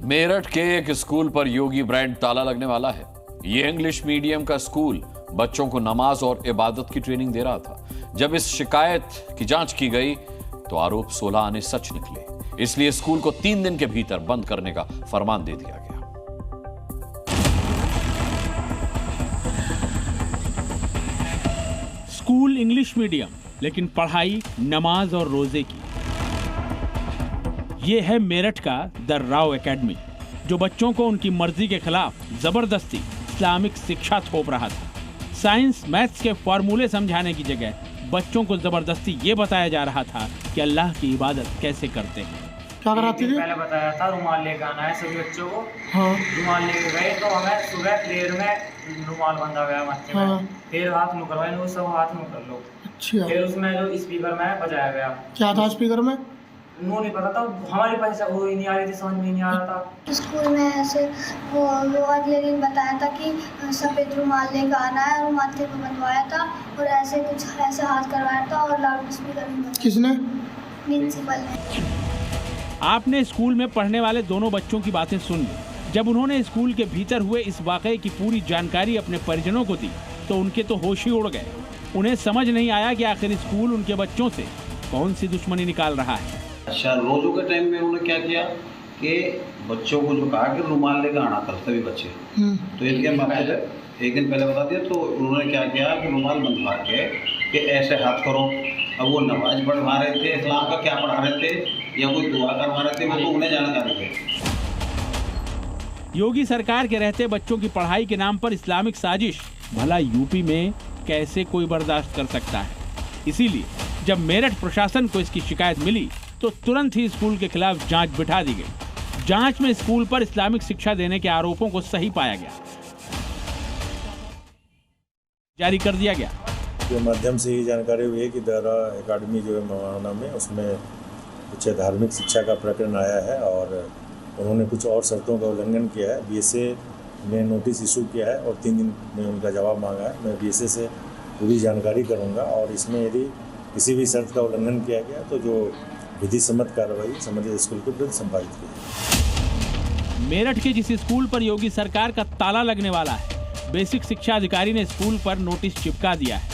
मेरठ के एक स्कूल पर योगी ब्रांड ताला लगने वाला है। ये इंग्लिश मीडियम का स्कूल बच्चों को नमाज और इबादत की ट्रेनिंग दे रहा था। जब इस शिकायत की जांच की गई तो आरोप 16 आने सच निकले। इसलिए स्कूल को 3 दिन के भीतर बंद करने का फरमान दे दिया गया। स्कूल इंग्लिश मीडियम, लेकिन पढ़ाई नमाज और रोजे की। ये है मेरठ का द राव एकेडमी, जो बच्चों को उनकी मर्जी के खिलाफ जबरदस्ती इस्लामिक शिक्षा थोप रहा था। साइंस मैथ्स के फॉर्मूले समझाने की जगह बच्चों को जबरदस्ती ये बताया जा रहा था कि अल्लाह की इबादत कैसे करते हैं। क्या कराती थी? पहले बताया था रुमाल लेकर आना है सभी बच्चों को। हाँ। रुमाल लेके गए तो हमें सुबह प्रेयर में रुमाल बंधा गया माथे में। हाँ। फिर हाथ मुँह करवाए, वो सब हाथ मुँह कर लो। अच्छा। फिर उसमें जो स्पीकर में बजाया गया। क्या था स्पीकर में? वो नहीं पता था, हमारी भाषा वो ही नहीं आ रही थी, समझ में नहीं आ रहा था। स्कूल में ऐसे वो अगले दिन बताया था कि सफ़ेद रुमाल लेकर आना है और माथे पे बंधवाया था और ऐसे कुछ ऐसे हाथ करवाया था और लाउड स्पीकर में। किसने? प्रिंसिपल ने। आपने स्कूल में पढ़ने वाले दोनों बच्चों की बातें सुन ली। जब उन्होंने स्कूल के भीतर हुए इस वाकये की पूरी जानकारी अपने परिजनों को दी तो उनके तो होश ही उड़ गए। उन्हें समझ नहीं आया कि आखिर स्कूल उनके बच्चों से कौन सी दुश्मनी निकाल रहा है। अच्छा, रोजों के टाइम में उन्होंने क्या किया कि बच्चों को जो कहा कि रुमाल लेकर आना था सभी बच्चे, तो इनके माथे पे एक दिन पहले बता दिया। तो उन्होंने क्या किया कि रुमाल बंधवा के कि ऐसे हाथ करो। अब वो नमाज पढ़वा रहे थे, इस्लाम का क्या पढ़ा रहे थे या कोई दुआ करवा रहे थे, वो तो उन्हें जानकारी है। योगी सरकार के रहते बच्चों की पढ़ाई के नाम पर इस्लामिक साजिश भला यूपी में कैसे कोई बर्दाश्त कर सकता है। इसीलिए जब मेरठ प्रशासन को इसकी शिकायत मिली तो तुरंत ही स्कूल के खिलाफ जांच बिठा दी गई। जांच में स्कूल पर इस्लामिक शिक्षा देने के आरोपों को सही पाया गया, जारी कर दिया गया। के माध्यम से ये जानकारी हुई है कि द राव एकेडमी जो है मवाना में, उसमें कुछ धार्मिक शिक्षा का प्रकरण आया है और उन्होंने कुछ और शर्तों का उल्लंघन किया है। बीएसए ने नोटिस इशू किया है और 3 दिन में उनका जवाब मांगा है। मैं बीएसए से पूरी जानकारी करूंगा और इसमें यदि किसी भी शर्त का उल्लंघन किया गया तो जो विधि सम्मत कार्रवाई संबंधित स्कूल के विरुद्ध संपादित की। मेरठ के जिस स्कूल पर योगी सरकार का ताला लगने वाला है, बेसिक शिक्षा अधिकारी ने स्कूल पर नोटिस चिपका दिया है।